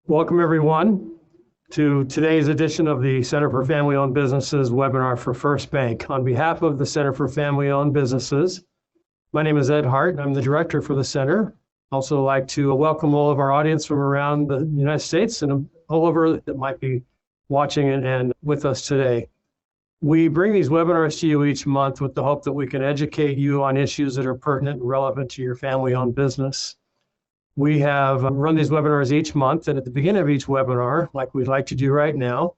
Welcome, everyone, to today's edition of the Center for Family-Owned Businesses webinar for First Bank. On behalf of the Center for Family-Owned Businesses, my name is Ed Hart, and I'm the director for the center. Also like to welcome all of our audience from around the United States and all over that might be watching and with us today. We bring these webinars to you each month with the hope that we can educate you on issues that are pertinent and relevant to your family-owned business. We have run these webinars each month, and at the beginning of each webinar, like we'd like to do right now,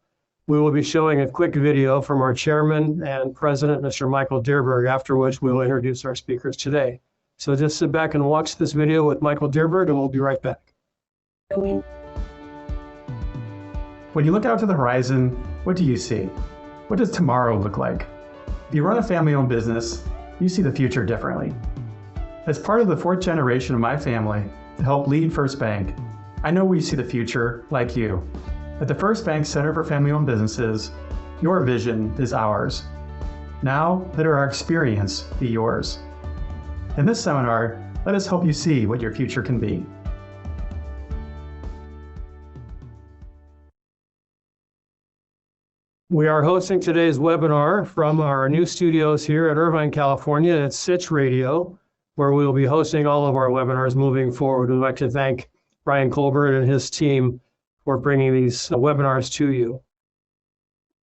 we will be showing a quick video from our chairman and president, Mr. Michael Dierberg, after which we will introduce our speakers today. So just sit back and watch this video with Michael Dierberg, and we'll be right back. When you look out to the horizon, what do you see? What does tomorrow look like? If you run a family-owned business, you see the future differently. As part of the fourth generation of my family, to help lead First Bank, I know we see the future like you. At the First Bank Center for Family-Owned Businesses, your vision is ours. Now, let our experience be yours. In this seminar, let us help you see what your future can be. We are hosting today's webinar from our new studios here at Irvine, California at Hitch Radio, where we will be hosting all of our webinars moving forward. We'd like to thank Brian Colbert and his team for bringing these webinars to you.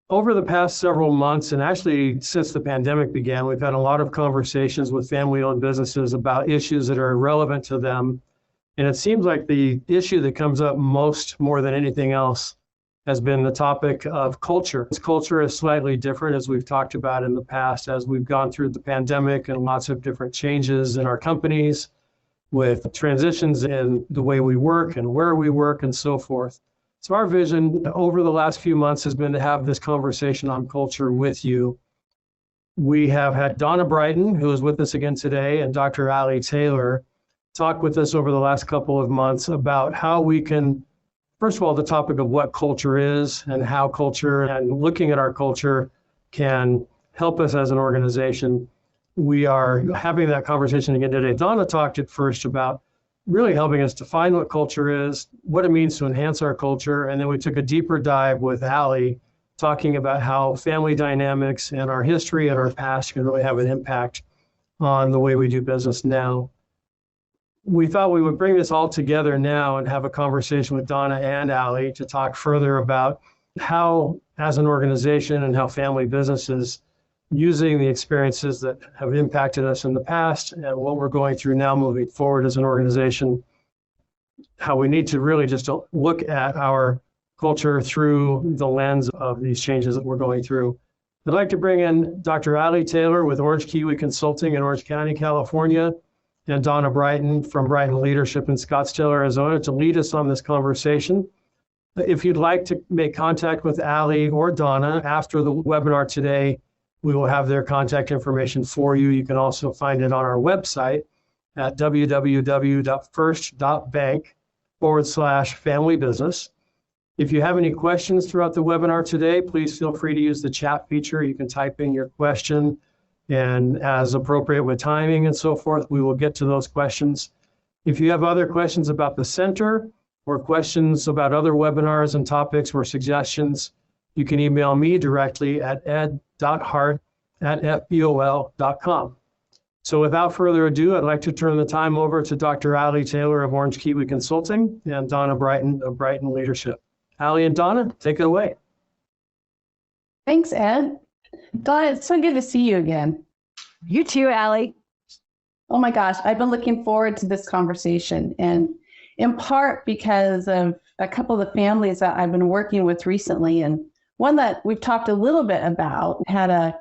Over the past several months, and actually since the pandemic began, we've had a lot of conversations with family-owned businesses about issues that are relevant to them. And it seems like the issue that comes up more than anything else has been the topic of culture. Culture is slightly different, as we've talked about in the past, as we've gone through the pandemic and lots of different changes in our companies with transitions in the way we work and where we work and so forth. So our vision over the last few months has been to have this conversation on culture with you. We have had Donna Brighton, who is with us again today, and Dr. Allie Taylor talk with us over the last couple of months about how we can, first of all, the topic of what culture is and how culture and looking at our culture can help us as an organization. We are having that conversation again today. Donna talked at first about really helping us define what culture is, what it means to enhance our culture, and then we took a deeper dive with Allie, talking about how family dynamics and our history and our past can really have an impact on the way we do business now. We thought we would bring this all together now and have a conversation with Donna and Allie to talk further about how, as an organization and how family businesses, using the experiences that have impacted us in the past and what we're going through now moving forward as an organization, how we need to really just look at our culture through the lens of these changes that we're going through. I'd like to bring in Dr. Allie Taylor with Orange Kiwi Consulting in Orange County, California, and Donna Brighton from Brighton Leadership in Scottsdale, Arizona, to lead us on this conversation. If you'd like to make contact with Allie or Donna after the webinar today, we will have their contact information for you. You can also find it on our website at www.first.bank/family-business. If you have any questions throughout the webinar today, please feel free to use the chat feature. You can type in your question, and as appropriate with timing and so forth, we will get to those questions. If you have other questions about the center or questions about other webinars and topics or suggestions, you can email me directly at ed.hart@fbol.com. So without further ado, I'd like to turn the time over to Dr. Allie Taylor of Orange Kiwi Consulting and Donna Brighton of Brighton Leadership. Allie and Donna, take it away. Thanks, Ed. Donna, it's so good to see you again. You too, Allie. Oh my gosh, I've been looking forward to this conversation, and in part because of a couple of the families that I've been working with recently, and one that we've talked a little bit about had a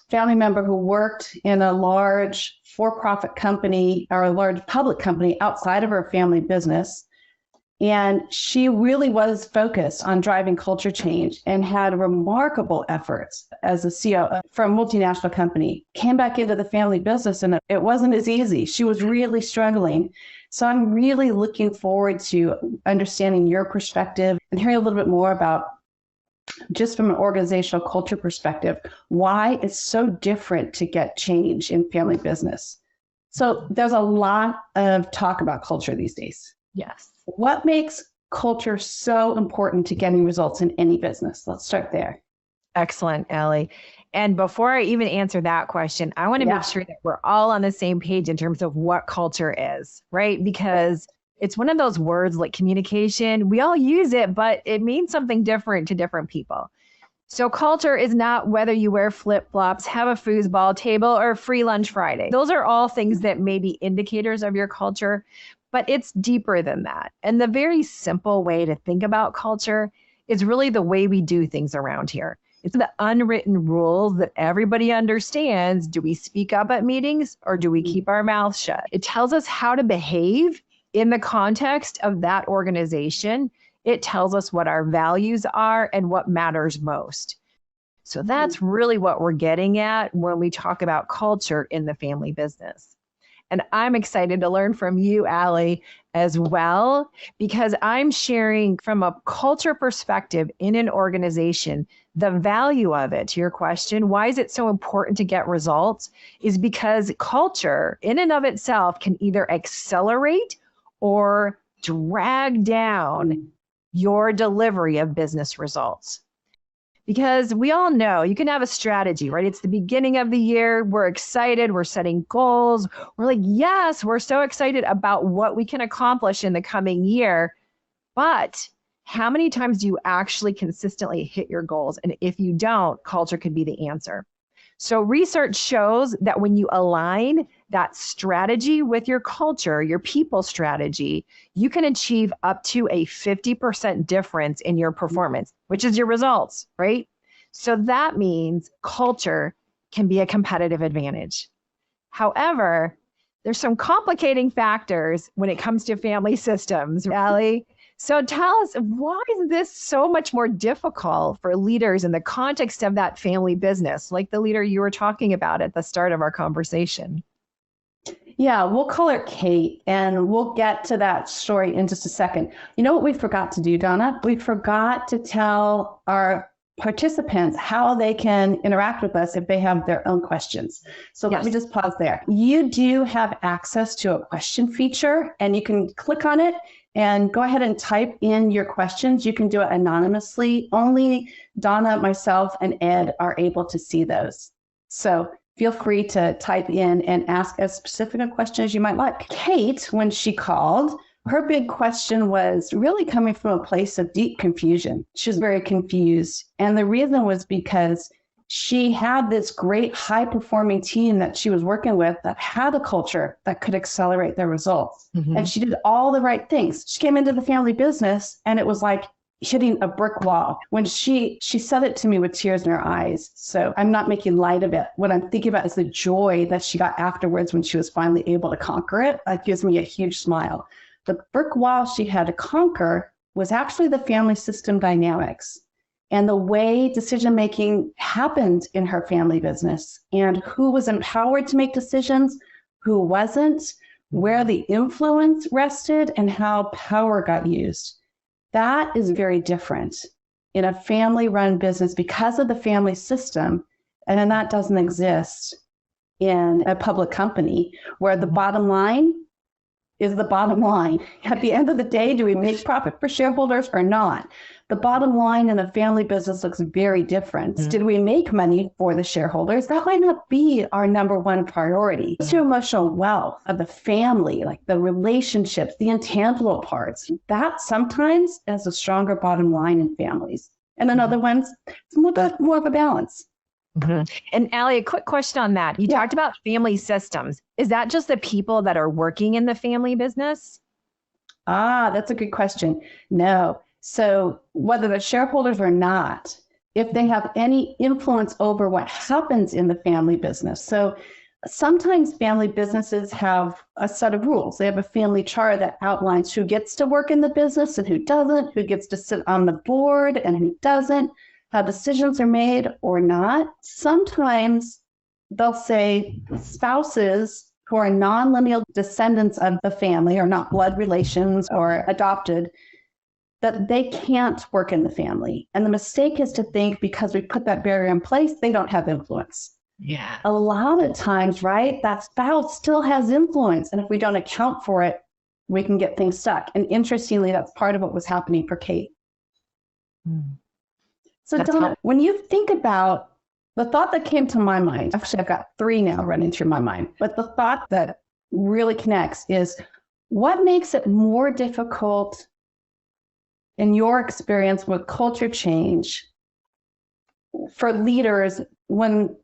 family member who worked in a large for-profit company or a large public company outside of her family business. And she really was focused on driving culture change and had remarkable efforts as a CEO for a multinational company. Came back into the family business and it wasn't as easy. She was really struggling. So I'm really looking forward to understanding your perspective and hearing a little bit more about, just from an organizational culture perspective, why it's so different to get change in family business. So there's a lot of talk about culture these days. Yes. What makes culture so important to getting results in any business? Let's start there. Excellent, Allie. And before I even answer that question, I want to make sure that we're all on the same page in terms of what culture is, right? Because it's one of those words like communication. We all use it, but it means something different to different people. So culture is not whether you wear flip-flops, have a foosball table, or free lunch Friday. Those are all things that may be indicators of your culture, but it's deeper than that. And the very simple way to think about culture is really the way we do things around here. It's the unwritten rules that everybody understands. Do we speak up at meetings or do we keep our mouths shut? It tells us how to behave in the context of that organization. It tells us what our values are and what matters most. So that's really what we're getting at when we talk about culture in the family business. And I'm excited to learn from you, Allie, as well, because I'm sharing from a culture perspective in an organization, the value of it. To your question, why is it so important to get results? Is because culture in and of itself can either accelerate or drag down your delivery of business results. Because we all know you can have a strategy, right? It's the beginning of the year. We're excited. We're setting goals. We're like, yes, we're so excited about what we can accomplish in the coming year. But how many times do you actually consistently hit your goals? And if you don't, culture could be the answer. So research shows that when you align that strategy with your culture, your people strategy, you can achieve up to a 50% difference in your performance, which is your results, right? So that means culture can be a competitive advantage. However, there's some complicating factors when it comes to family systems, Allie. So tell us, why is this so much more difficult for leaders in the context of that family business, like the leader you were talking about at the start of our conversation? Yeah, we'll call her Kate, and we'll get to that story in just a second. You know what we forgot to do, Donna? We forgot to tell our participants how they can interact with us if they have their own questions. So let me just pause there. You do have access to a question feature, and you can click on it and go ahead and type in your questions. You can do it anonymously. Only Donna, myself, and Ed are able to see those. So feel free to type in and ask as specific a question as you might like. Kate, when she called, her big question was really coming from a place of deep confusion. She was very confused. And the reason was because she had this great high-performing team that she was working with that had a culture that could accelerate their results. Mm-hmm. And she did all the right things. She came into the family business and it was like hitting a brick wall. When she said it to me with tears in her eyes. So I'm not making light of it. What I'm thinking about is the joy that she got afterwards when she was finally able to conquer it. That gives me a huge smile. The brick wall she had to conquer was actually the family system dynamics and the way decision-making happened in her family business and who was empowered to make decisions, who wasn't, where the influence rested, and how power got used. That is very different in a family-run business because of the family system, and that doesn't exist in a public company where the bottom line is the bottom line. At the end of the day, do we make profit for shareholders or not? The bottom line in a family business looks very different. Mm-hmm. Did we make money for the shareholders? That might not be our number one priority. It's your emotional wealth of the family, like the relationships, the intangible parts. That sometimes has a stronger bottom line in families. And then other ones, it's more of a balance. Mm-hmm. And Allie, a quick question on that. You talked about family systems. Is that just the people that are working in the family business? That's a good question. No. So whether the shareholders or not, if they have any influence over what happens in the family business. So sometimes family businesses have a set of rules. They have a family chart that outlines who gets to work in the business and who doesn't, who gets to sit on the board and who doesn't, how decisions are made or not. Sometimes they'll say spouses who are non-lineal descendants of the family or not blood relations or adopted, that they can't work in the family. And the mistake is to think because we put that barrier in place, they don't have influence. Yeah. A lot of times, right, that spouse still has influence. And if we don't account for it, we can get things stuck. And interestingly, that's part of what was happening for Kate. So Donna, when you think about the thought that came to my mind, actually I've got three now running through my mind, but the thought that really connects is, what makes it more difficult in your experience with culture change for leaders when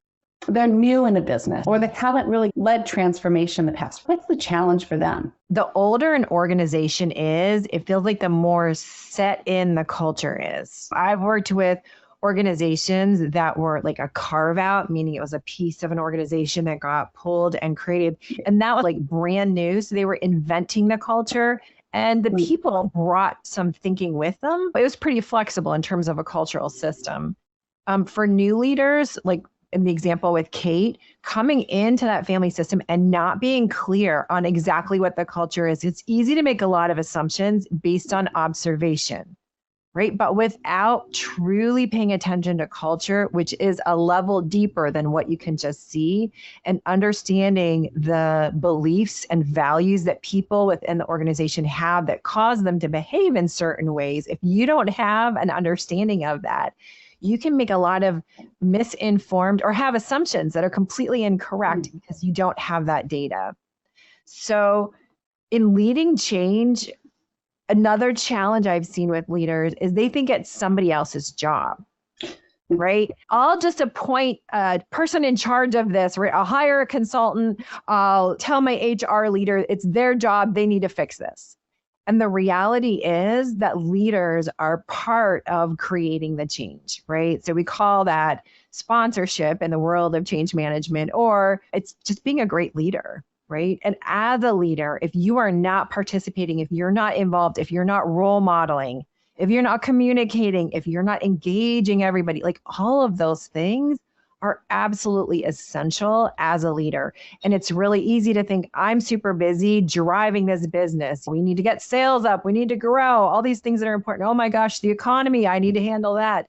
they're new in a business or they haven't really led transformation in the past? What's the challenge for them? The older an organization is, it feels like the more set in the culture is. I've worked with organizations that were like a carve out, meaning it was a piece of an organization that got pulled and created. And that was like brand new. So they were inventing the culture and the people brought some thinking with them. It was pretty flexible in terms of a cultural system. For new leaders, like in the example with Kate, coming into that family system and not being clear on exactly what the culture is, it's easy to make a lot of assumptions based on observation, right? But without truly paying attention to culture, which is a level deeper than what you can just see, and understanding the beliefs and values that people within the organization have that cause them to behave in certain ways, if you don't have an understanding of that, you can make a lot of misinformed or have assumptions that are completely incorrect because you don't have that data. So in leading change, another challenge I've seen with leaders is they think it's somebody else's job, right? I'll just appoint a person in charge of this, right? I'll hire a consultant. I'll tell my HR leader it's their job. They need to fix this. And the reality is that leaders are part of creating the change, right? So we call that sponsorship in the world of change management, or it's just being a great leader, right? And as a leader, if you are not participating, if you're not involved, if you're not role modeling, if you're not communicating, if you're not engaging everybody, like all of those things are absolutely essential as a leader. And it's really easy to think, I'm super busy driving this business. We need to get sales up. We need to grow. All these things that are important. Oh my gosh, the economy, I need to handle that.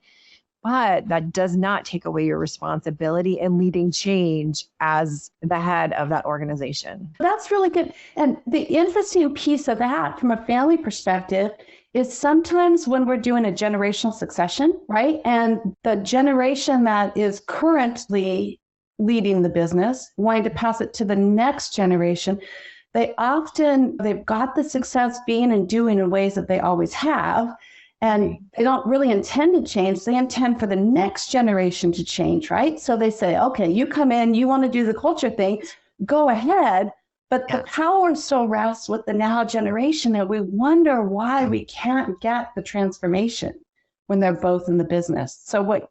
But that does not take away your responsibility in leading change as the head of that organization. That's really good. And the interesting piece of that from a family perspective is sometimes when we're doing a generational succession, right? And the generation that is currently leading the business, wanting to pass it to the next generation, they've got the success being and doing in ways that they always have. And they don't really intend to change. They intend for the next generation to change, right? So they say, okay, you come in, you want to do the culture thing, go ahead. But the power still rests with the now generation. And we wonder why we can't get the transformation when they're both in the business. So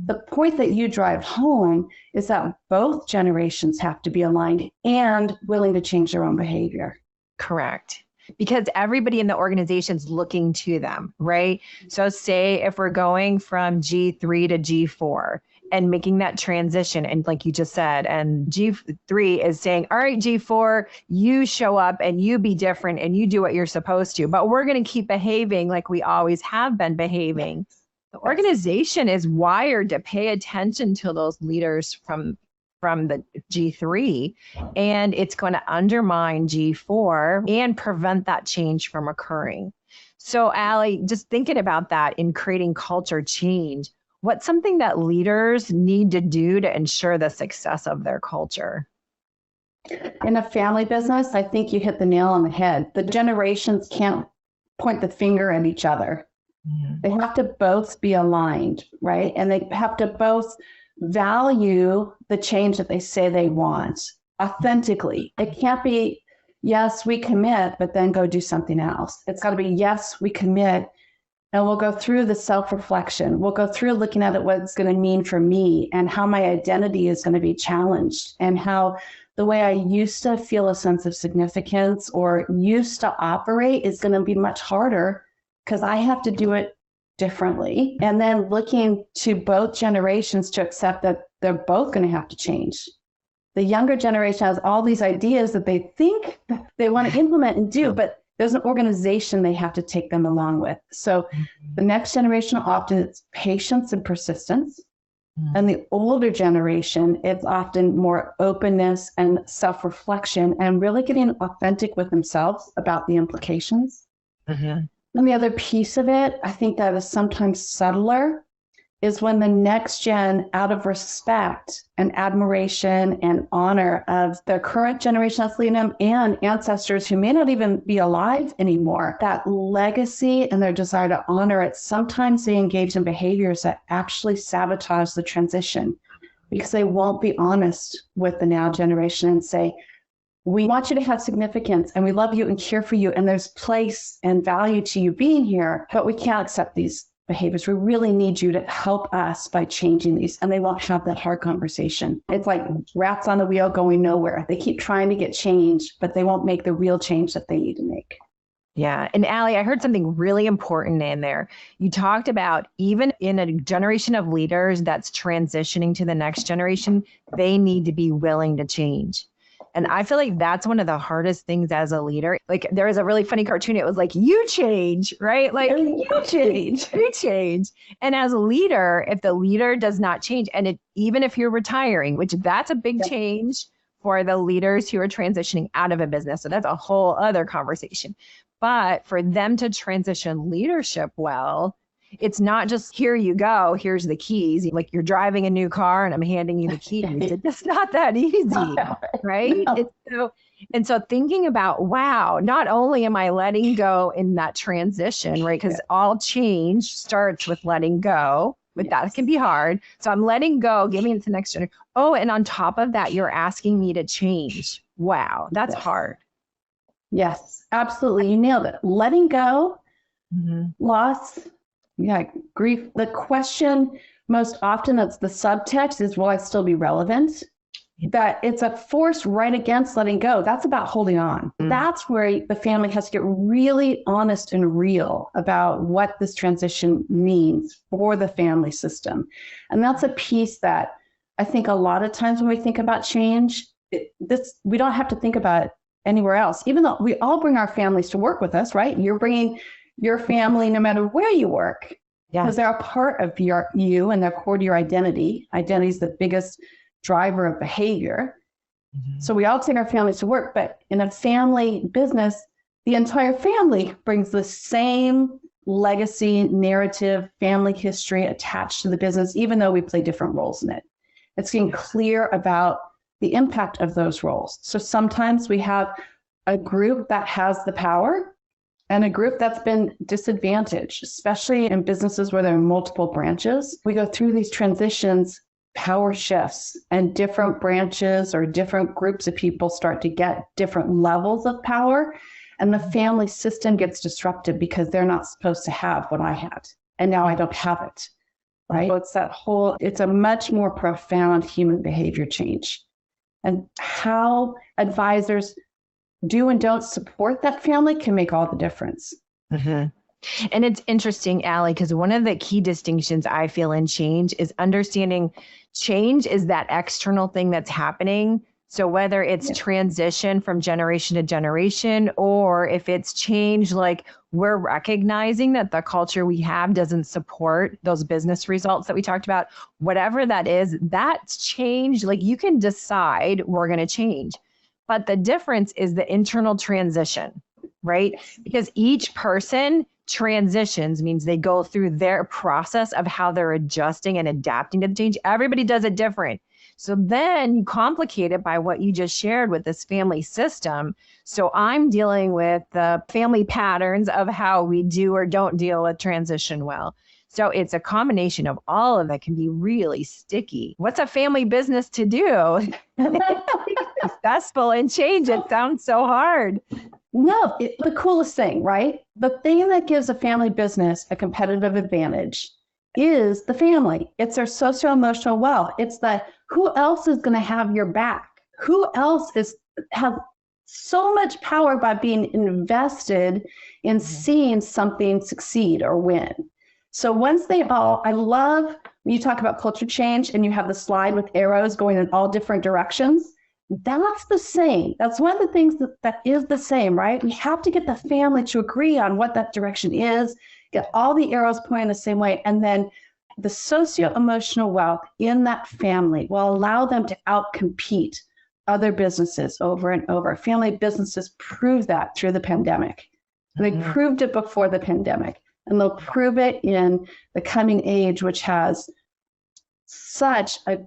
the point that you drive home is that both generations have to be aligned and willing to change their own behavior. Correct. Because everybody in the organization is looking to them, right? So say if we're going from G3 to G4 and making that transition, and like you just said, and G3 is saying, all right, G4, you show up and you be different and you do what you're supposed to, but we're going to keep behaving like we always have been behaving. The organization is wired to pay attention to those leaders from the G3, and it's going to undermine G4 and prevent that change from occurring. So Allie, just thinking about that in creating culture change, what's something that leaders need to do to ensure the success of their culture? In a family business, I think you hit the nail on the head. The generations can't point the finger at each other. They have to both be aligned, right? And they have to both value the change that they say they want authentically. It can't be, yes, we commit, but then go do something else. It's got to be, yes, we commit, and we'll go through the self-reflection. We'll go through looking at it, what it's going to mean for me and how my identity is going to be challenged and how the way I used to feel a sense of significance or used to operate is going to be much harder because I have to do it differently. And then looking to both generations to accept that they're both going to have to change. The younger generation has all these ideas that they think they want to implement and do, but there's an organization they have to take them along with. So the next generation often it's patience and persistence. And the older generation, it's often more openness and self-reflection and really getting authentic with themselves about the implications. And the other piece of it, I think that is sometimes subtler, is when the next gen, out of respect and admiration and honor of the current generation that's leading them and ancestors who may not even be alive anymore, that legacy and their desire to honor it, sometimes they engage in behaviors that actually sabotage the transition because they won't be honest with the now generation and say, we want you to have significance and we love you and care for you and there's place and value to you being here, but we can't accept these behaviors. We really need you to help us by changing these. And they won't have that hard conversation. It's like rats on the wheel going nowhere. They keep trying to get change, but they won't make the real change that they need to make. Yeah. And Allie, I heard something really important in there. You talked about even in a generation of leaders that's transitioning to the next generation, they need to be willing to change. And I feel like that's one of the hardest things as a leader. Like there was a really funny cartoon. It was like, you change, right? Like you change, you change. And as a leader, if the leader does not change, and even if you're retiring, which that's a big change for the leaders who are transitioning out of a business. So that's a whole other conversation. But for them to transition leadership well, it's not just here you go, here's the keys. Like you're driving a new car and I'm handing you the keys. It's not that easy, right? No. So thinking about, wow, not only am I letting go in that transition, right? Because all change starts with letting go, but that can be hard. So I'm letting go, giving it to the next generation. Oh, and on top of that, you're asking me to change. Wow, that's hard. Yes, absolutely. You nailed it. Letting go, loss, grief. The question most often that's the subtext is, will I still be relevant? That it's a force right against letting go. That's about holding on. That's where the family has to get really honest and real about what this transition means for the family system. And that's a piece that I think a lot of times when we think about change, we don't have to think about it anywhere else, even though we all bring our families to work with us, right? You're bringing your family no matter where you work, because they're a part of you and they're core to your identity. Identity is the biggest driver of behavior. So we all take our families to work, but in a family business, the entire family brings the same legacy, narrative, family history attached to the business, even though we play different roles in it. It's getting clear about the impact of those roles. So sometimes we have a group that has the power and a group that's been disadvantaged, especially in businesses where there are multiple branches. We go through these transitions, power shifts, and different branches or different groups of people start to get different levels of power. And the family system gets disrupted because they're not supposed to have what I had. And now I don't have it, right? So it's a much more profound human behavior change. And how advisors do and don't support that family can make all the difference. And it's interesting, Allie, because one of the key distinctions I feel in change is understanding change is that external thing that's happening. So whether it's transition from generation to generation, or if it's change, like we're recognizing that the culture we have doesn't support those business results that we talked about, whatever that is, that's change. Like you can decide we're going to change. But the difference is the internal transition, right? Because each person transitions, means they go through their process of how they're adjusting and adapting to the change. Everybody does it different. So then you complicate it by what you just shared with this family system. So I'm dealing with the family patterns of how we do or don't deal with transition well. So it's a combination of all of that can be really sticky. What's a family business to do? Successful and change. It sounds so hard. No, the coolest thing, right? The thing that gives a family business a competitive advantage is the family. It's their socio-emotional wealth. It's who else is going to have your back? Who else has so much power by being invested in seeing something succeed or win? So once I love when you talk about culture change and you have the slide with arrows going in all different directions. That's the same. That's one of the things that is the same, right? We have to get the family to agree on what that direction is, get all the arrows pointing the same way, and then the socio-emotional wealth in that family will allow them to outcompete other businesses over and over. Family businesses prove that through the pandemic. They proved it before the pandemic, and they'll prove it in the coming age, which has such a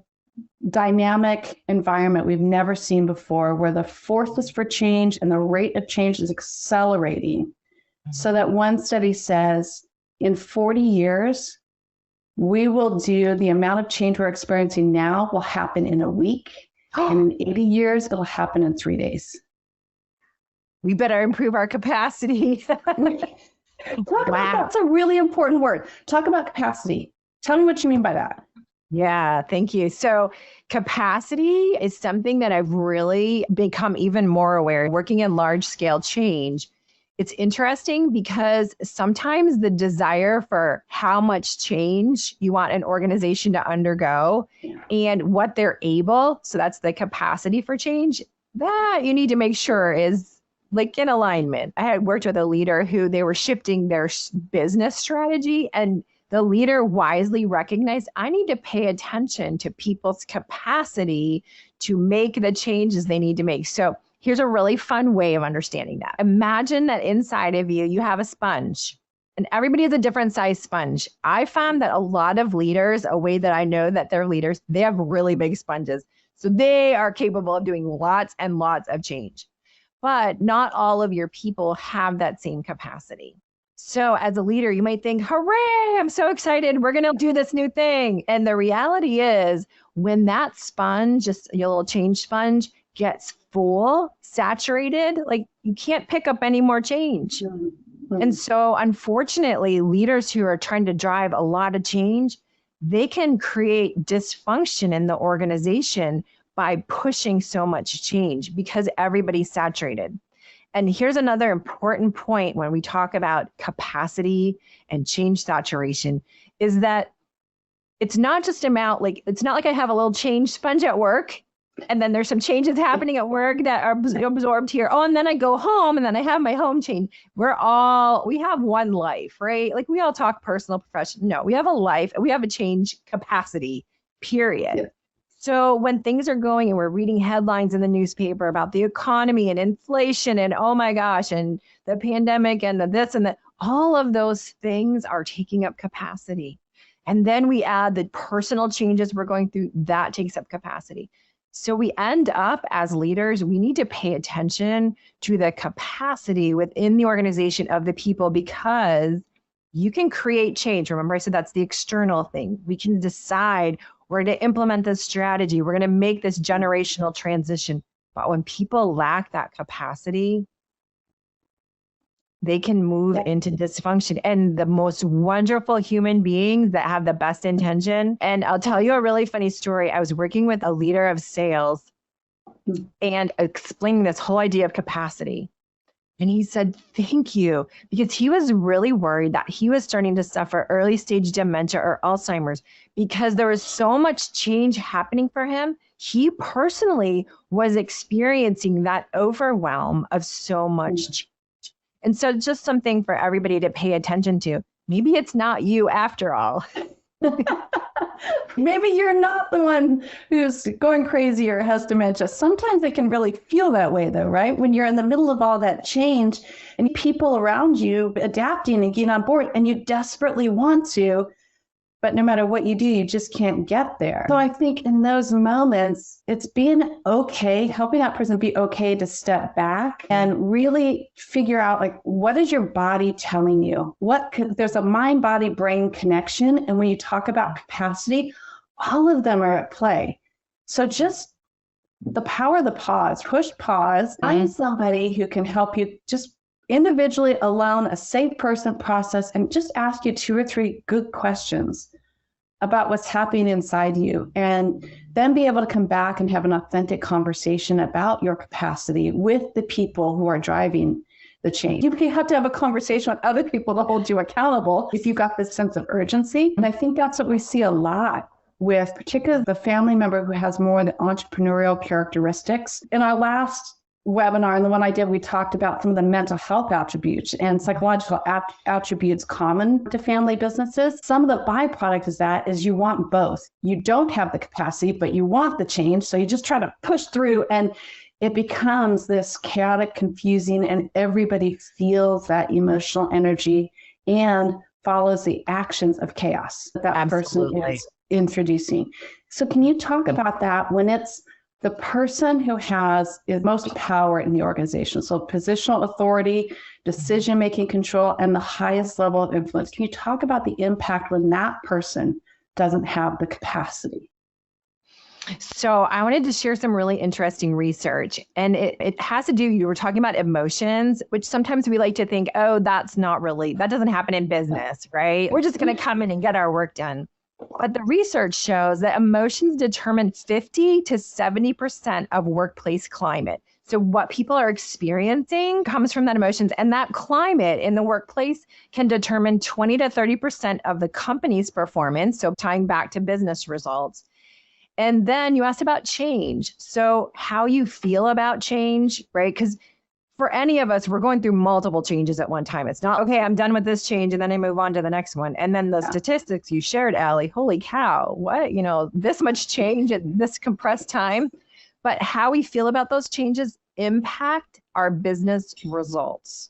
dynamic environment we've never seen before, where the force is for change and the rate of change is accelerating. So that one study says in 40 years, we will do the amount of change we're experiencing now will happen in a week. And in 80 years, it'll happen in 3 days. We better improve our capacity. That's a really important word. Talk about capacity. Tell me what you mean by that. Yeah, thank you. So capacity is something that I've really become even more aware of working in large scale change. It's interesting because sometimes the desire for how much change you want an organization to undergo and what they're able, so that's the capacity for change, that you need to make sure is like in alignment. I had worked with a leader who they were shifting their business strategy, and the leader wisely recognized, I need to pay attention to people's capacity to make the changes they need to make. So here's a really fun way of understanding that. Imagine that inside of you, you have a sponge, and everybody has a different size sponge. I found that a lot of leaders, a way that I know that they're leaders, they have really big sponges. So they are capable of doing lots and lots of change. But not all of your people have that same capacity. So as a leader, you might think, hooray, I'm so excited. We're going to do this new thing. And the reality is when that sponge, just your little change sponge, gets full, saturated, like you can't pick up any more change. And so unfortunately, leaders who are trying to drive a lot of change, they can create dysfunction in the organization by pushing so much change because everybody's saturated. And here's another important point when we talk about capacity and change saturation is that it's not just about it's not like I have a little change sponge at work and then there's some changes happening at work that are absorbed here. Oh, and then I go home and then I have my home change. We have one life, right? Like we all talk personal, professional. No, we have a life. We have a change capacity, period. Yeah. So when things are going and we're reading headlines in the newspaper about the economy and inflation and oh my gosh, and the pandemic and the this and that, all of those things are taking up capacity. And then we add the personal changes we're going through, that takes up capacity. So we end up as leaders, we need to pay attention to the capacity within the organization of the people because you can create change. Remember, I said that's the external thing. We can decide we're going to implement this strategy. We're going to make this generational transition. But when people lack that capacity, they can move into dysfunction. And the most wonderful human beings that have the best intention. And I'll tell you a really funny story. I was working with a leader of sales and explaining this whole idea of capacity. And he said, thank you, because he was really worried that he was starting to suffer early stage dementia or Alzheimer's because there was so much change happening for him. He personally was experiencing that overwhelm of so much change. And so just something for everybody to pay attention to. Maybe it's not you after all. Maybe you're not the one who's going crazy or has dementia. Sometimes it can really feel that way though, right? When you're in the middle of all that change and people around you adapting and getting on board and you desperately want to, but no matter what you do, you just can't get there. So I think in those moments, it's being okay, helping that person be okay to step back and really figure out what is your body telling you? There's a mind, body, brain connection. And when you talk about capacity, all of them are at play. So just the power of the pause, push pause, find somebody who can help you just individually, alone, a safe person process, and just ask you 2 or 3 good questions about what's happening inside you, and then be able to come back and have an authentic conversation about your capacity with the people who are driving the change. You have to have a conversation with other people to hold you accountable if you've got this sense of urgency. And I think that's what we see a lot with particularly the family member who has more of the entrepreneurial characteristics. In our last webinar and the one I did, we talked about some of the mental health attributes and psychological attributes common to family businesses. Some of the byproduct of that is you want both. You don't have the capacity, but you want the change. So you just try to push through, and it becomes this chaotic, confusing, and everybody feels that emotional energy and follows the actions of chaos that person is introducing. So can you talk about that when it's the person who has the most power in the organization? So positional authority, decision-making control, and the highest level of influence. Can you talk about the impact when that person doesn't have the capacity? So I wanted to share some really interesting research, and it has to do, you were talking about emotions, which sometimes we like to think, oh, that doesn't happen in business, right? We're just going to come in and get our work done. But the research shows that emotions determine 50 to 70% of workplace climate. So what people are experiencing comes from that emotions, and that climate in the workplace can determine 20 to 30% of the company's performance. So tying back to business results. And then you asked about change. So how you feel about change, right? Because for any of us, we're going through multiple changes at one time. It's not, okay, I'm done with this change and then I move on to the next one. And then the statistics you shared, Allie, holy cow, what, this much change in this compressed time. But how we feel about those changes impact our business results.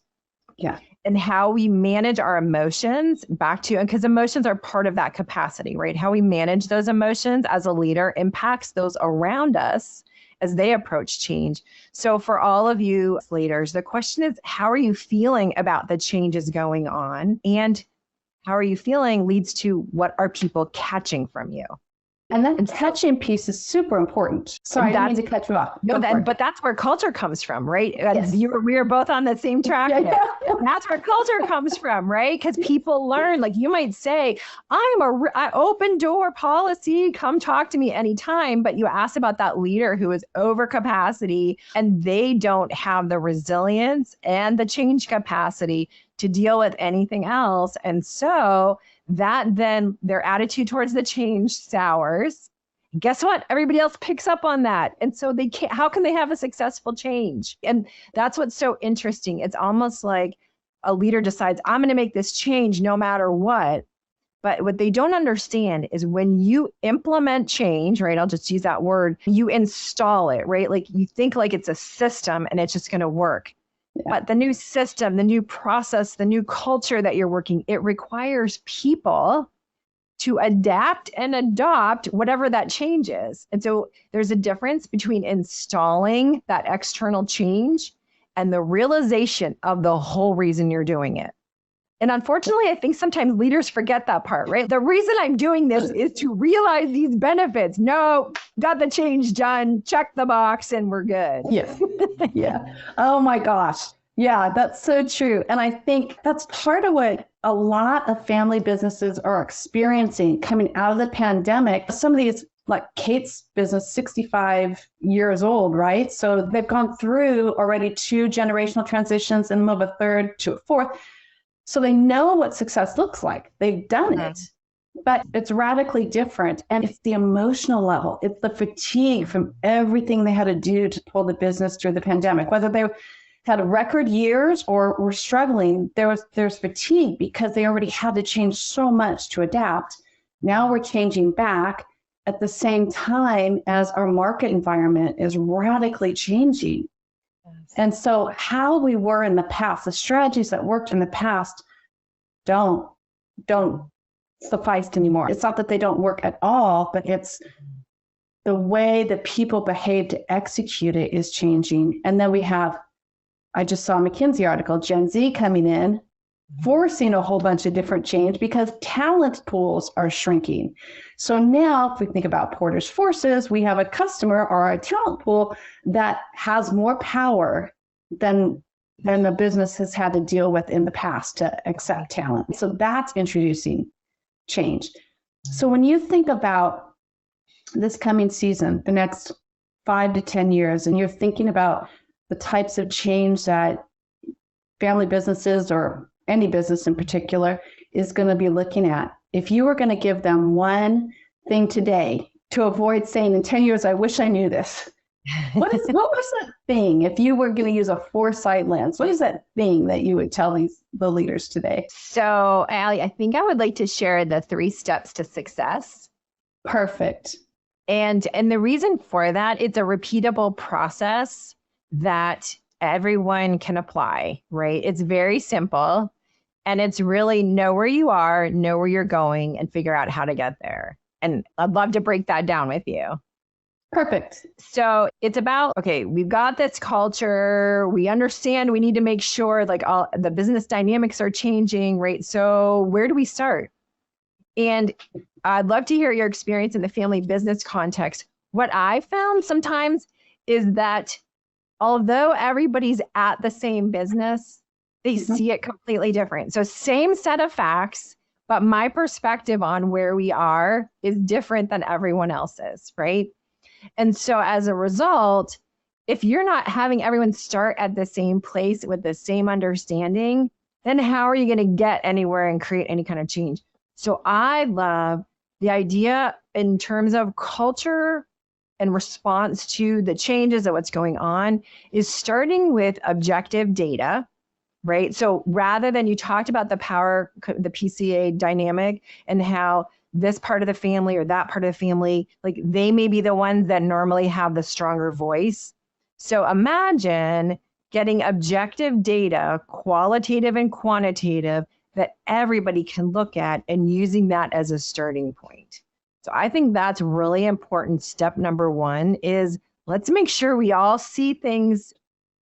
Yeah. And how we manage our emotions because emotions are part of that capacity, right? How we manage those emotions as a leader impacts those around us as they approach change. So for all of you leaders, the question is, how are you feeling about the changes going on? And how are you feeling leads to what are people catching from you? And that catching piece is super important. Sorry, I didn't mean to cut you off. No, but that's where culture comes from, right? Yes. We are both on the same track. Yeah. That's where culture comes from, right? Because people learn, like you might say, I'm an open door policy, come talk to me anytime. But you ask about that leader who is over capacity and they don't have the resilience and the change capacity to deal with anything else. And so that then their attitude towards the change sours. Guess what? Everybody else picks up on that. And so they can't, how can they have a successful change? And that's what's so interesting. It's almost like a leader decides, I'm going to make this change no matter what. But what they don't understand is when you implement change, right? I'll just use that word, you install it, right? Like you think like it's a system and it's just going to work. Yeah. But the new system, the new process, the new culture that you're working, it requires people to adapt and adopt whatever that change is. And so there's a difference between installing that external change and the realization of the whole reason you're doing it. And unfortunately, I think sometimes leaders forget that part, right? The reason I'm doing this is to realize these benefits. No, got the change done, check the box, and we're good. Yes. Yeah. Oh my gosh. Yeah, that's so true. And I think that's part of what a lot of family businesses are experiencing coming out of the pandemic. Some of these, like Kate's business, 65 years old, right? So they've gone through already 2 generational transitions and move a third to a fourth. So they know what success looks like. They've done it, but it's radically different. And it's the emotional level. It's the fatigue from everything they had to do to pull the business through the pandemic, whether they had record years or were struggling. There's fatigue because they already had to change so much to adapt. Now we're changing back at the same time as our market environment is radically changing. And so how we were in the past, the strategies that worked in the past don't suffice anymore. It's not that they don't work at all, but it's the way that people behave to execute it is changing. And then we have, I just saw a McKinsey article, Gen Z coming in, forcing a whole bunch of different change because talent pools are shrinking. So now if we think about Porter's forces, we have a customer or a talent pool that has more power than the business has had to deal with in the past to accept talent. So that's introducing change. So when you think about this coming season, the next 5 to 10 years, and you're thinking about the types of change that family businesses or any business in particular is going to be looking at. If you were going to give them one thing today to avoid saying in 10 years, I wish I knew this, What was that thing? If you were going to use a foresight lens, what is that thing that you would tell the leaders today? So, Allie, I think I would like to share the 3 steps to success. Perfect. And the reason for that, it's a repeatable process that everyone can apply, right? It's very simple. And it's really know where you are, know where you're going, and figure out how to get there. And I'd love to break that down with you. Perfect. So it's about, okay, we've got this culture. We understand we need to make sure like all the business dynamics are changing, right? So where do we start? And I'd love to hear your experience in the family business context. What I found sometimes is that although everybody's at the same business, they see it completely different. So same set of facts, but my perspective on where we are is different than everyone else's, right? And so as a result, if you're not having everyone start at the same place with the same understanding, then how are you going to get anywhere and create any kind of change? So I love the idea in terms of culture and response to the changes of what's going on is starting with objective data, right? So rather than you talked about the PCA dynamic and how this part of the family or that part of the family, like they may be the ones that normally have the stronger voice. So imagine getting objective data, qualitative and quantitative, that everybody can look at and using that as a starting point. So I think that's really important. Step number 1 is let's make sure we all see things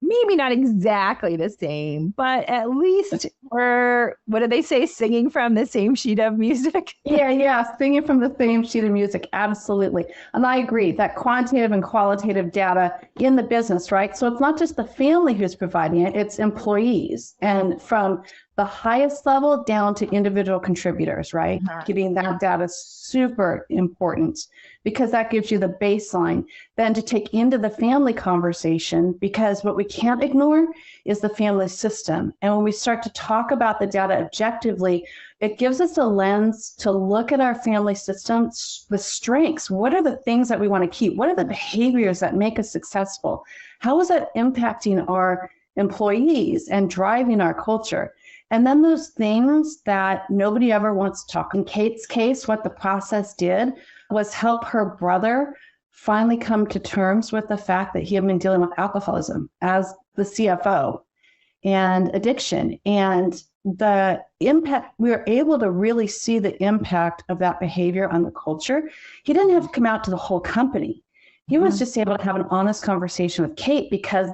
maybe not exactly the same, but at least we're, what do they say, singing from the same sheet of music? Yeah, singing from the same sheet of music. Absolutely. And I agree that quantitative and qualitative data in the business, right? So it's not just the family who's providing it, it's employees. And from the highest level down to individual contributors, right? Getting that data is super important because that gives you the baseline then to take into the family conversation, because what we can't ignore is the family system. And when we start to talk about the data objectively, it gives us a lens to look at our family system, the strengths. What are the things that we want to keep? What are the behaviors that make us successful? How is that impacting our employees and driving our culture? And then those things that nobody ever wants to talk. In Kate's case, what the process did was help her brother finally come to terms with the fact that he had been dealing with alcoholism as the CFO and addiction. And the impact, we were able to really see the impact of that behavior on the culture. He didn't have to come out to the whole company. He was just able to have an honest conversation with Kate because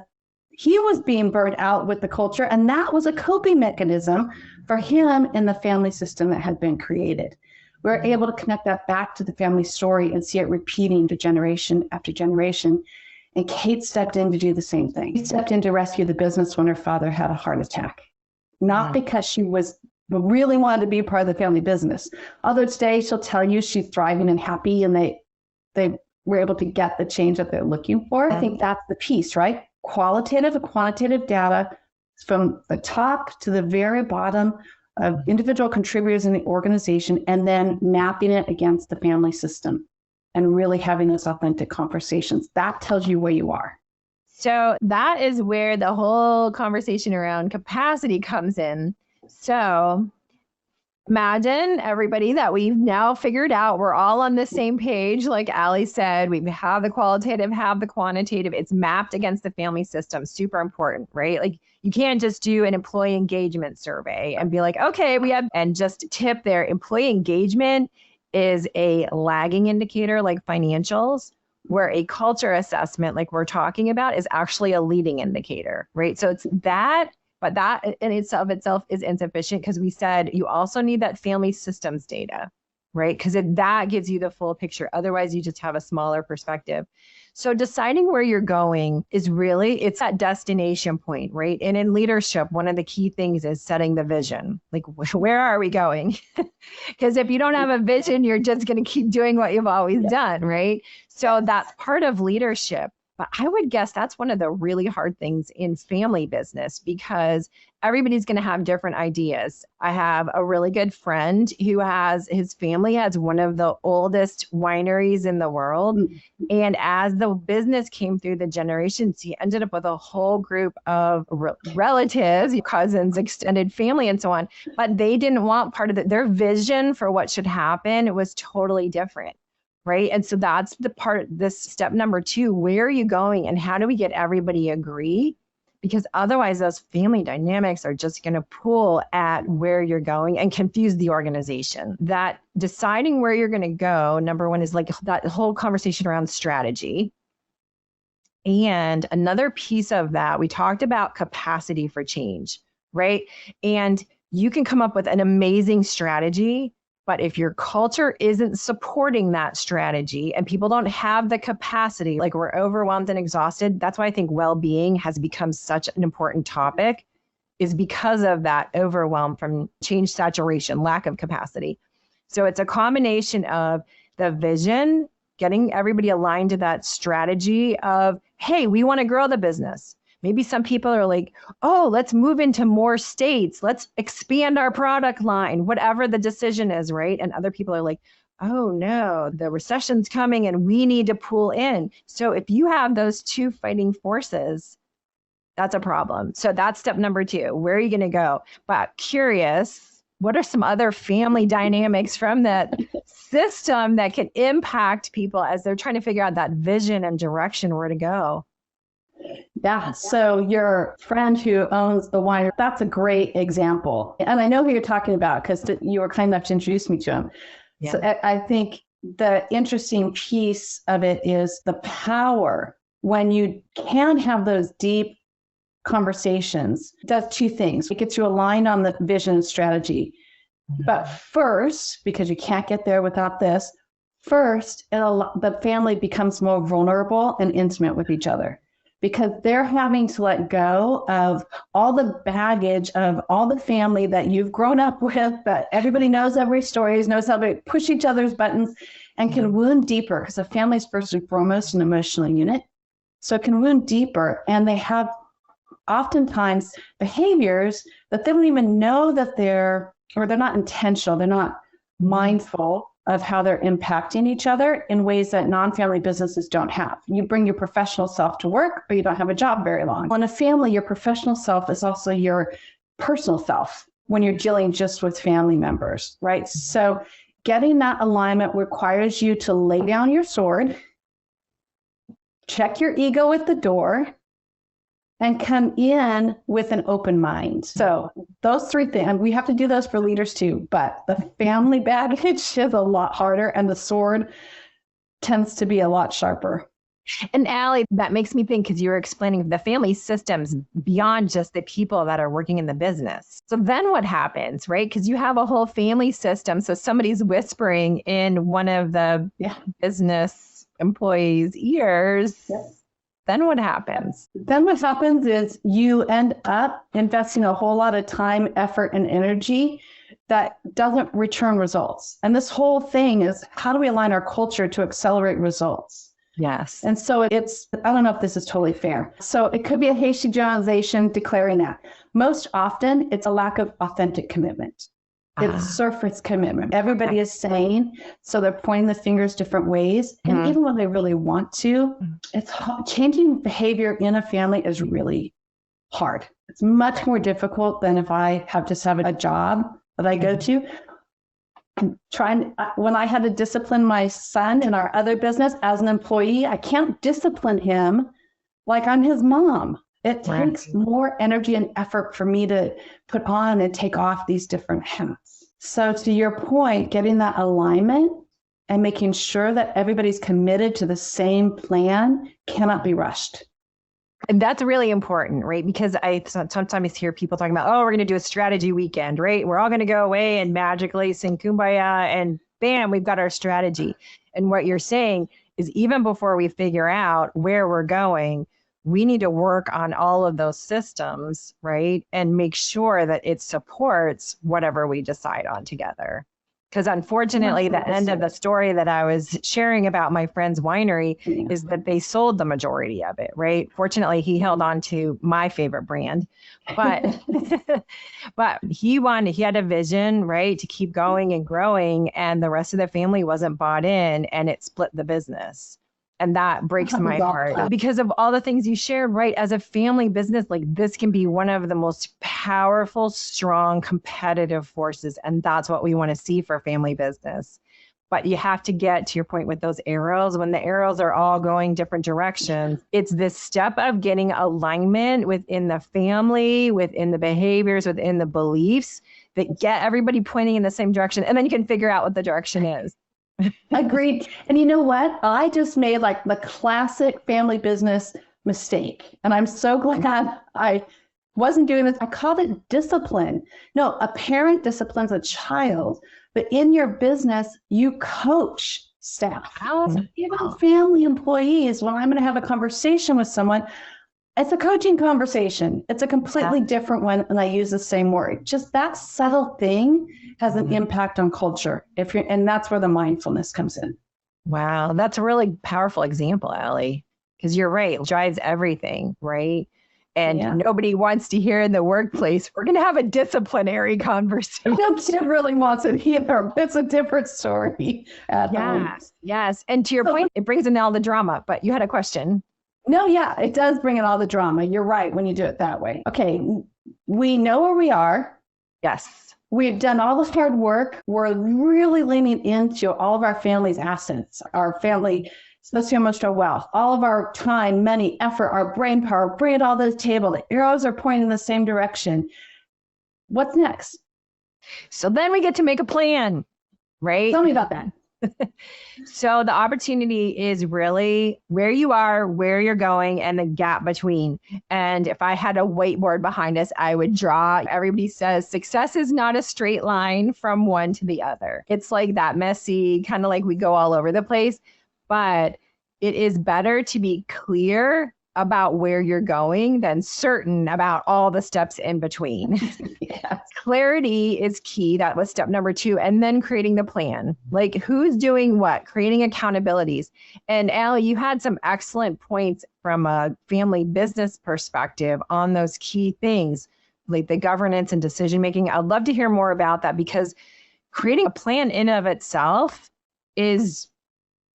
he was being burned out with the culture, and that was a coping mechanism for him in the family system that had been created. We're able to connect that back to the family story and see it repeating to generation after generation. And Kate stepped in to do the same thing. She stepped in to rescue the business when her father had a heart attack, not because she really wanted to be part of the family business. Although today she'll tell you she's thriving and happy, and they were able to get the change that they're looking for. I think that's the piece, right? Qualitative and quantitative data from the top to the very bottom of individual contributors in the organization, and then mapping it against the family system and really having those authentic conversations. That tells you where you are. So that is where the whole conversation around capacity comes in. So imagine everybody that we've now figured out, we're all on the same page. Like Allie said, we have the qualitative, have the quantitative. It's mapped against the family system. Super important, right? Like you can't just do an employee engagement survey and be like, okay, and just tip there. Employee engagement is a lagging indicator like financials, where a culture assessment like we're talking about is actually a leading indicator, right? So it's that. But that in itself is insufficient, because we said you also need that family systems data, right? Because that gives you the full picture. Otherwise, you just have a smaller perspective. So deciding where you're going is really, it's that destination point, right? And in leadership, one of the key things is setting the vision. Like, where are we going? Because if you don't have a vision, you're just going to keep doing what you've always done, right? So that's part of leadership. But I would guess that's one of the really hard things in family business because everybody's going to have different ideas. I have a really good friend who his family has one of the oldest wineries in the world. And as the business came through the generations, he ended up with a whole group of relatives, cousins, extended family, and so on. But they didn't want part of their vision for what should happen. It was totally different. Right. And so that's this step number 2, where are you going and how do we get everybody agree? Because otherwise those family dynamics are just going to pull at where you're going and confuse the organization. That deciding where you're going to go, number 1, is like that whole conversation around strategy. And another piece of that, we talked about capacity for change, right? And you can come up with an amazing strategy, but if your culture isn't supporting that strategy and people don't have the capacity, like we're overwhelmed and exhausted, that's why I think well-being has become such an important topic, is because of that overwhelm from change saturation, lack of capacity. So it's a combination of the vision, getting everybody aligned to that strategy of, hey, we want to grow the business. Maybe some people are like, oh, let's move into more states. Let's expand our product line, whatever the decision is, right? And other people are like, oh no, the recession's coming and we need to pull in. So if you have those two fighting forces, that's a problem. So that's step number 2. Where are you going to go? But curious, what are some other family dynamics from that system that can impact people as they're trying to figure out that vision and direction where to go? Yeah. So your friend who owns the winery, that's a great example. And I know who you're talking about because you were kind enough to introduce me to him. Yeah. So I think the interesting piece of it is the power when you can have those deep conversations. It does 2 things. It gets you aligned on the vision and strategy. Mm-hmm. But first, because you can't get there without this, the family becomes more vulnerable and intimate with each other, because they're having to let go of all the baggage of all the family that you've grown up with, that everybody knows every story, knows how to push each other's buttons, and can wound deeper, because a family is first and foremost an emotional unit. So it can wound deeper, and they have oftentimes behaviors that they don't even know that they're not intentional, they're not mindful of how they're impacting each other in ways that non-family businesses don't have. You bring your professional self to work, but you don't have a job very long. In a family, your professional self is also your personal self when you're dealing just with family members, right? So getting that alignment requires you to lay down your sword, check your ego at the door, and come in with an open mind. So those 3 things, and we have to do those for leaders too, but the family baggage is a lot harder and the sword tends to be a lot sharper. And Allie, that makes me think, because you were explaining the family systems beyond just the people that are working in the business. So then what happens, right? Because you have a whole family system. So somebody's whispering in one of the business employees' ears. Yep. Then what happens? Then what happens is you end up investing a whole lot of time, effort, and energy that doesn't return results. And this whole thing is, how do we align our culture to accelerate results? Yes. And so I don't know if this is totally fair. So it could be a hasty generalization declaring that. Most often, it's a lack of authentic commitment. It's surface commitment. Everybody is saying, so they're pointing the fingers different ways. And even when they really want to, it's changing behavior in a family is really hard. It's much more difficult than if I have a job that I go to. When I had to discipline my son in our other business as an employee, I can't discipline him like I'm his mom. It takes more energy and effort for me to put on and take off these different hats. So to your point, getting that alignment and making sure that everybody's committed to the same plan cannot be rushed. And that's really important, right? Because I sometimes hear people talking about, oh, we're going to do a strategy weekend, right? We're all going to go away and magically sing Kumbaya and bam, we've got our strategy. And what you're saying is, even before we figure out where we're going, we need to work on all of those systems, right? And make sure that it supports whatever we decide on together. Because unfortunately, the end of the story that I was sharing about my friend's winery is that they sold the majority of it, right? Fortunately, he held on to my favorite brand, but but he had a vision, right, to keep going and growing, and the rest of the family wasn't bought in, and it split the business. And that breaks my heart because of all the things you shared, right? As a family business, like this can be one of the most powerful, strong, competitive forces. And that's what we want to see for family business. But you have to get to your point with those arrows. When the arrows are all going different directions, it's this step of getting alignment within the family, within the behaviors, within the beliefs that get everybody pointing in the same direction. And then you can figure out what the direction is. Agreed. And you know what? I just made like the classic family business mistake. And I'm so glad I wasn't doing this. I called it discipline. No, a parent disciplines a child, but in your business, you coach staff. Even family employees, when I'm going to have a conversation with someone, it's a coaching conversation. It's a completely different one, and I use the same word. Just that subtle thing has an impact on culture. And that's where the mindfulness comes in. Wow, that's a really powerful example, Allie, because you're right. It drives everything, right? And nobody wants to hear in the workplace, we're going to have a disciplinary conversation. No kid really wants it either. It's a different story at home. Yes. And to your point, it brings in all the drama, but you had a question. No, yeah, it does bring in all the drama. You're right when you do it that way. Okay, we know where we are. Yes. We've done all the hard work. We're really leaning into all of our family's assets, our family socio-emotional wealth, all of our time, money, effort, our brain power, bring it all to the table. The arrows are pointing in the same direction. What's next? So then we get to make a plan, right? Tell me about that. So the opportunity is really where you are, where you're going, and the gap between. And if I had a whiteboard behind us, I would draw. Everybody says success is not a straight line from one to the other. It's like that messy, kind of like we go all over the place. But it is better to be clear about where you're going than certain about all the steps in between. Yes. Clarity is key. That was step number 2. And then creating the plan, like who's doing what, creating accountabilities. And Allie, you had some excellent points from a family business perspective on those key things, like the governance and decision-making. I'd love to hear more about that because creating a plan in of itself is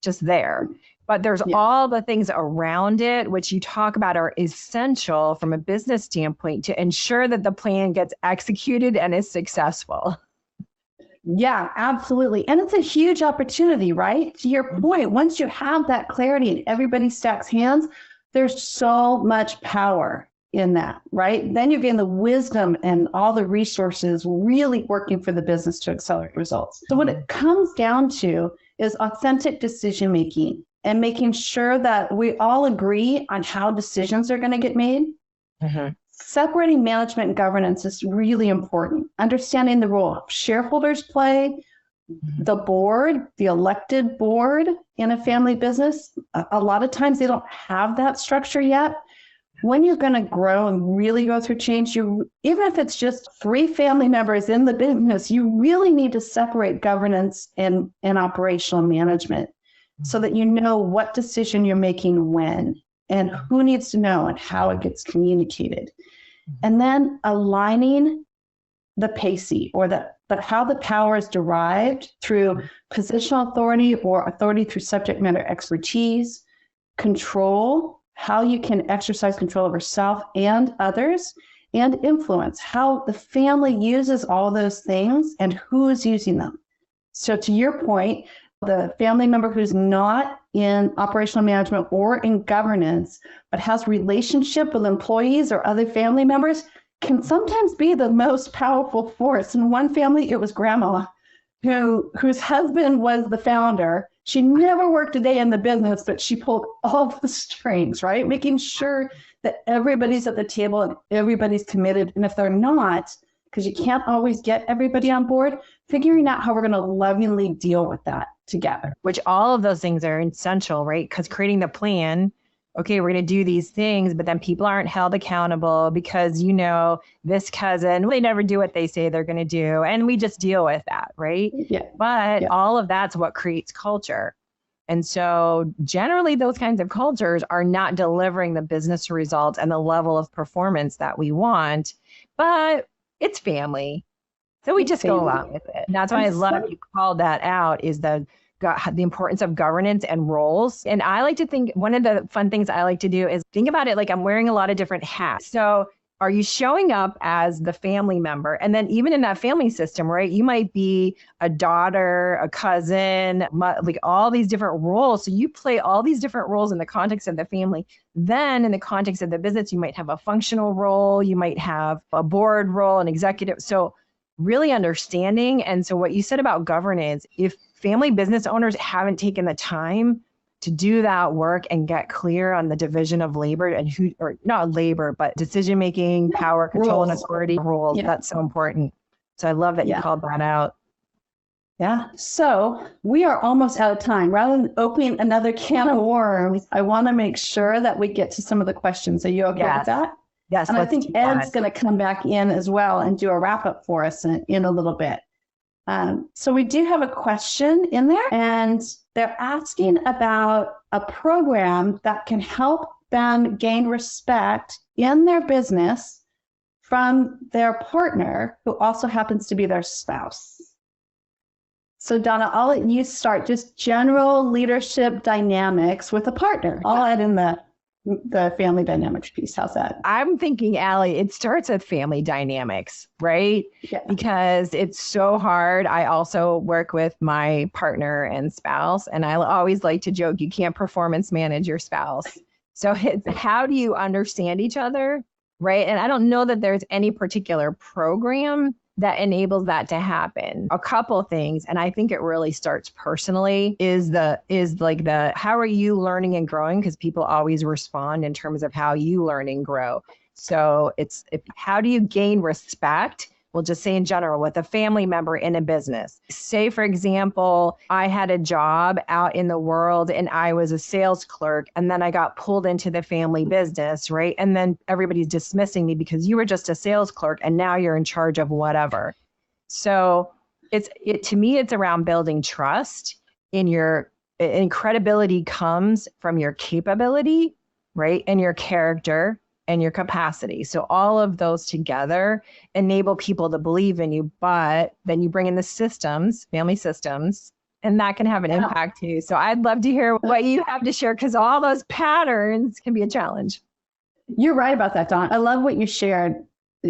just there. But there's all the things around it, which you talk about are essential from a business standpoint to ensure that the plan gets executed and is successful. Yeah, absolutely. And it's a huge opportunity, right? To your point, once you have that clarity and everybody stacks hands, there's so much power in that, right? Then you're getting the wisdom and all the resources really working for the business to accelerate results. So what it comes down to is authentic decision-making and making sure that we all agree on how decisions are going to get made. Separating management and governance is really important. Understanding the role shareholders play, the board, the elected board in a family business. A lot of times they don't have that structure yet. When you're going to grow and really go through change, even if it's just 3 family members in the business, you really need to separate governance and operational management so that you know what decision you're making when and who needs to know and how it gets communicated. And then aligning the PACE or how the power is derived through positional authority or authority through subject matter expertise, control, how you can exercise control over self and others, and influence, how the family uses all those things and who is using them. So to your point, the family member who's not in operational management or in governance, but has relationship with employees or other family members can sometimes be the most powerful force. In one family, it was grandma, whose husband was the founder. She never worked a day in the business, but she pulled all the strings, right? Making sure that everybody's at the table and everybody's committed. And if they're not, because you can't always get everybody on board, figuring out how we're going to lovingly deal with that together. Which all of those things are essential, right? Because creating the plan okay, we're going to do these things, but then people aren't held accountable because, this cousin, they never do what they say they're going to do. And we just deal with that, right? Yeah. But all of that's what creates culture. And so generally those kinds of cultures are not delivering the business results and the level of performance that we want, but it's family. So we just go along with it. And that's why I love you called that out, is the importance of governance and roles. And I like to think, one of the fun things I like to do is think about it like I'm wearing a lot of different hats. So are you showing up as the family member? And then even in that family system, right, you might be a daughter, a cousin, like all these different roles. So you play all these different roles in the context of the family. Then in the context of the business, you might have a functional role, you might have a board role, an executive. So really understanding. And so what you said about governance, if family business owners haven't taken the time to do that work and get clear on the division of labor and who, or not labor, but decision-making, power, control, and authority roles, that's so important. So I love that you called that out. Yeah. So we are almost out of time. Rather than opening another can of worms, I want to make sure that we get to some of the questions. Are you okay with that? Yes. And I think Ed's going to come back in as well and do a wrap up for us in a little bit. So we do have a question in there, and they're asking about a program that can help them gain respect in their business from their partner, who also happens to be their spouse. So Donna, I'll let you start. Just general leadership dynamics with a partner. I'll add in the family dynamics piece. How's that? I'm thinking, Allie, it starts with family dynamics, right? Yeah. Because it's so hard. I also work with my partner and spouse, and I always like to joke, you can't performance manage your spouse. So it's how do you understand each other, right? And I don't know that there's any particular program that enables that to happen. A couple things, and I think it really starts personally, is like the how are you learning and growing? Because people always respond in terms of how you learn and grow. So how do you gain respect? We'll just say in general with a family member in a business. Say, for example, I had a job out in the world and I was a sales clerk, and then I got pulled into the family business, right? And then everybody's dismissing me because you were just a sales clerk and now you're in charge of whatever. So to me, it's around building trust and credibility comes from your capability, right? And your character and your capacity. So all of those together enable people to believe in you, but then you bring in the systems, family systems, and that can have an impact too. So I'd love to hear what you have to share, because all those patterns can be a challenge. You're right about that, Don. I love what you shared.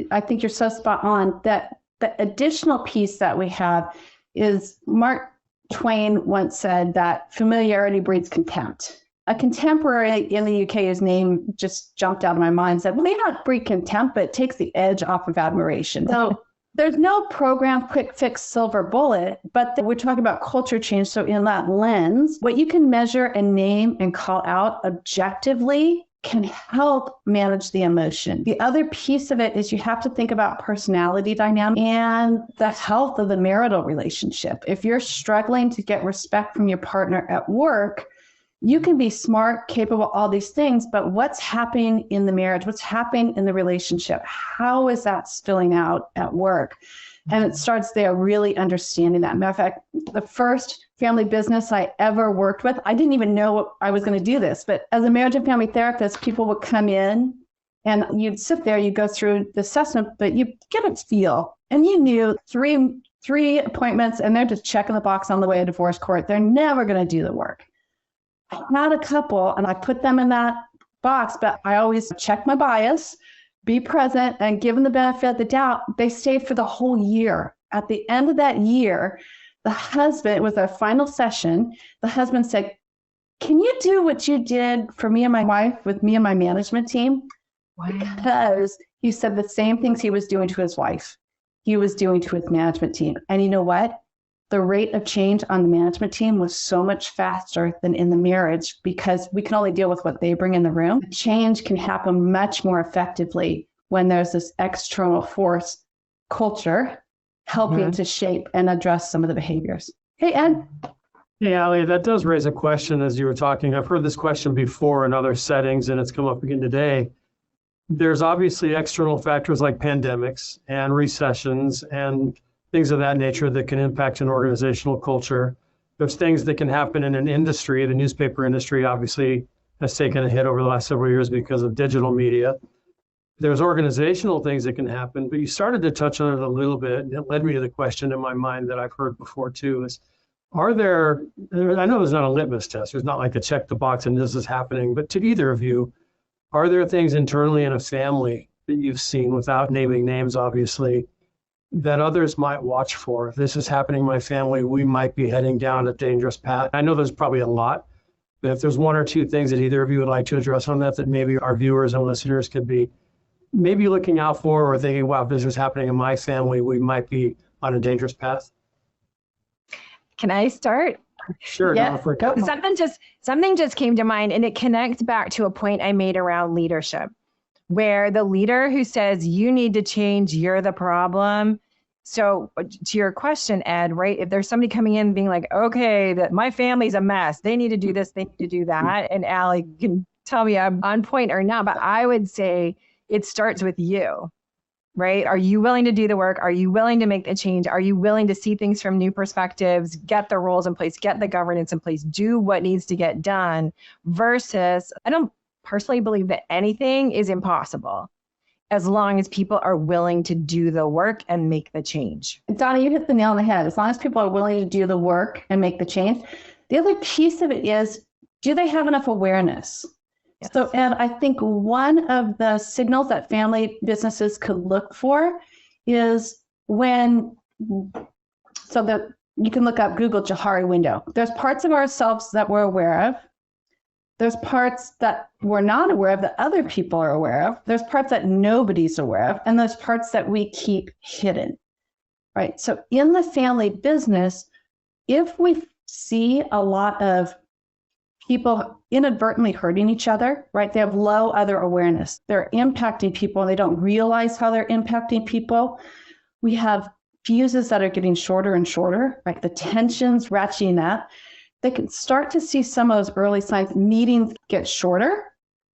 I think you're so spot on. That the additional piece that we have is Mark Twain once said that familiarity breeds contempt. A contemporary in the UK, his name just jumped out of my mind, said, well, they don't breed contempt, but it takes the edge off of admiration. So there's no program, quick fix, silver bullet, but we're talking about culture change. So in that lens, what you can measure and name and call out objectively can help manage the emotion. The other piece of it is you have to think about personality dynamics and the health of the marital relationship. If you're struggling to get respect from your partner at work, you can be smart, capable, all these things, but what's happening in the marriage? What's happening in the relationship? How is that spilling out at work? And it starts there, really understanding that. Matter of fact, the first family business I ever worked with, I didn't even know I was going to do this, but as a marriage and family therapist, people would come in and you'd sit there, you go through the assessment, but you get a feel. And you knew three appointments and they're just checking the box on the way to divorce court. They're never going to do the work. I had a couple and I put them in that box, but I always check my bias, be present, and give them the benefit of the doubt. They stayed for the whole year. At the end of that year, the husband, it was our final session, the husband said, can you do what you did for me and my wife with me and my management team? Wow. Because he said the same things he was doing to his wife, he was doing to his management team. And you know what? The rate of change on the management team was so much faster than in the marriage because we can only deal with what they bring in the room. Change can happen much more effectively when there's this external force, culture, helping to shape and address some of the behaviors. Hey, Ed. Hey, Allie, that does raise a question as you were talking. I've heard this question before in other settings, and it's come up again today. There's obviously external factors like pandemics and recessions and things of that nature that can impact an organizational culture. There's things that can happen in an industry. The newspaper industry obviously has taken a hit over the last several years because of digital media. There's organizational things that can happen, but you started to touch on it a little bit, and it led me to the question in my mind that I've heard before too, is are there, I know there's not a litmus test, there's not like a check the box and this is happening, but to either of you, are there things internally in a family that you've seen, without naming names obviously, that others might watch for? If this is happening in my family, we might be heading down a dangerous path. I know there's probably a lot, but if there's one or two things that either of you would like to address on that maybe our viewers and listeners could be maybe looking out for, or thinking, wow, if this is happening in my family, we might be on a dangerous path. Can I start? Sure. Yeah, go. Something just came to mind, and it connects back to a point I made around leadership, where the leader who says you need to change, you're the problem. So to your question, Ed, right? If there's somebody coming in being like, okay, that my family's a mess, they need to do this, they need to do that. And Allie can tell me I'm on point or not, but I would say it starts with you. Right? Are you willing to do the work? Are you willing to make the change? Are you willing to see things from new perspectives, get the roles in place, get the governance in place, do what needs to get done? Versus, I don't personally believe that anything is impossible as long as people are willing to do the work and make the change. Donna, you hit the nail on the head. As long as people are willing to do the work and make the change. The other piece of it is, do they have enough awareness? Yes. So, Ed, I think one of the signals that family businesses could look for is when, so that you can look up Google Johari window. There's parts of ourselves that we're aware of. There's parts that we're not aware of that other people are aware of. There's parts that nobody's aware of. And there's parts that we keep hidden, right? So in the family business, if we see a lot of people inadvertently hurting each other, right? They have low other awareness. They're impacting people and they don't realize how they're impacting people. We have fuses that are getting shorter and shorter, right? The tensions ratcheting up. They can start to see some of those early signs. Meetings get shorter,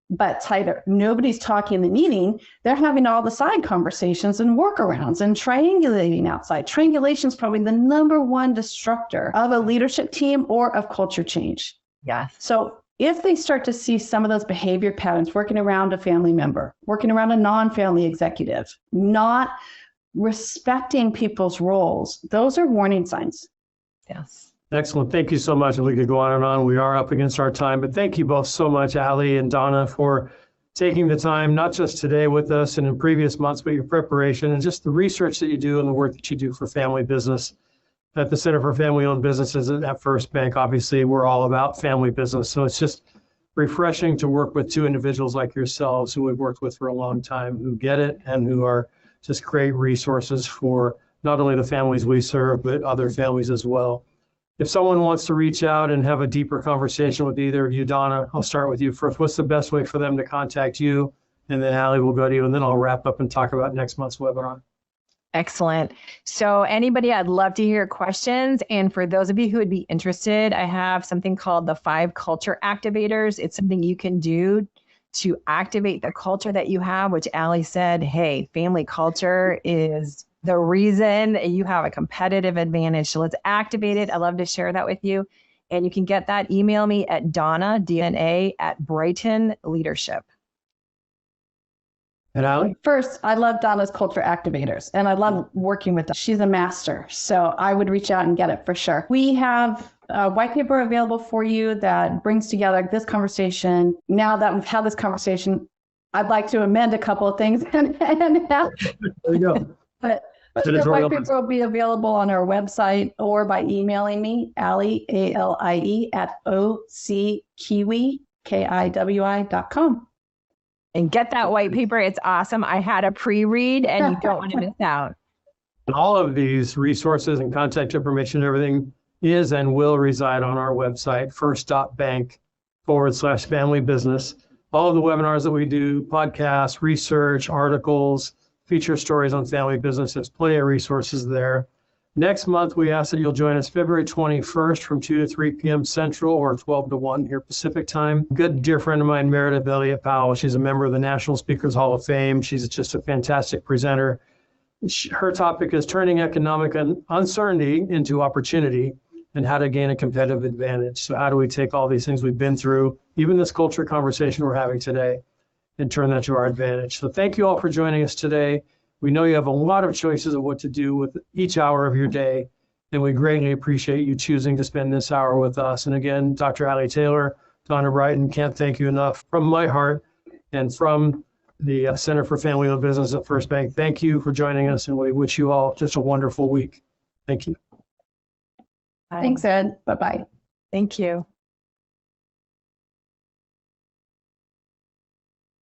but tighter. Nobody's talking in the meeting. They're having all the side conversations and workarounds and triangulating outside. Triangulation is probably the number one destructor of a leadership team or of culture change. Yes. So if they start to see some of those behavior patterns, working around a family member, working around a non-family executive, not respecting people's roles, those are warning signs. Yes. Excellent. Thank you so much. We could go on and on. We are up against our time, but thank you both so much, Allie and Donna, for taking the time, not just today with us and in previous months, but your preparation and just the research that you do and the work that you do for family business. At the Center for Family-Owned Businesses at First Bank, obviously, we're all about family business. So it's just refreshing to work with two individuals like yourselves who we've worked with for a long time, who get it and who are just great resources for not only the families we serve, but other families as well. If someone wants to reach out and have a deeper conversation with either of you, Donna, I'll start with you first. What's the best way for them to contact you? And then Allie will go to you, and then I'll wrap up and talk about next month's webinar. Excellent. So anybody, I'd love to hear questions. And for those of you who would be interested, I have something called the 5 culture activators. It's something you can do to activate the culture that you have, which Allie said, hey, family culture is the reason you have a competitive advantage. So let's activate it. I'd love to share that with you. And you can get that. Email me at Donna, DNA, at Brighton Leadership. And Allie? First, I love Donna's culture activators, and I love working with her. She's a master, so I would reach out and get it for sure. We have a white paper available for you that brings together this conversation. Now that we've had this conversation, I'd like to amend a couple of things and have, There you go. but the white paper will be available on our website or by emailing me, Allie, ALIE, at OCKiwi.com. And get that white paper. It's awesome. I had a pre-read and you don't want to miss out. And all of these resources and contact information, everything is and will reside on our website, first.bank/family business. All of the webinars that we do, podcasts, research, articles, feature stories on family business. There's plenty of resources there. Next month, we ask that you'll join us February 21st from 2 to 3 p.m. Central or 12 to 1 here Pacific time. Good dear friend of mine, Meredith Elliott Powell. She's a member of the National Speakers Hall of Fame. She's just a fantastic presenter. Her topic is turning economic uncertainty into opportunity and how to gain a competitive advantage. So how do we take all these things we've been through, even this culture conversation we're having today, and turn that to our advantage? So thank you all for joining us today. We know you have a lot of choices of what to do with each hour of your day, and we greatly appreciate you choosing to spend this hour with us. And again, Dr. Allie Taylor, Donna Brighton, can't thank you enough from my heart and from the Center for Family-Owned Business at First Bank. Thank you for joining us, and we wish you all just a wonderful week. Thank you. Thanks, Ed. Bye-bye. Thank you.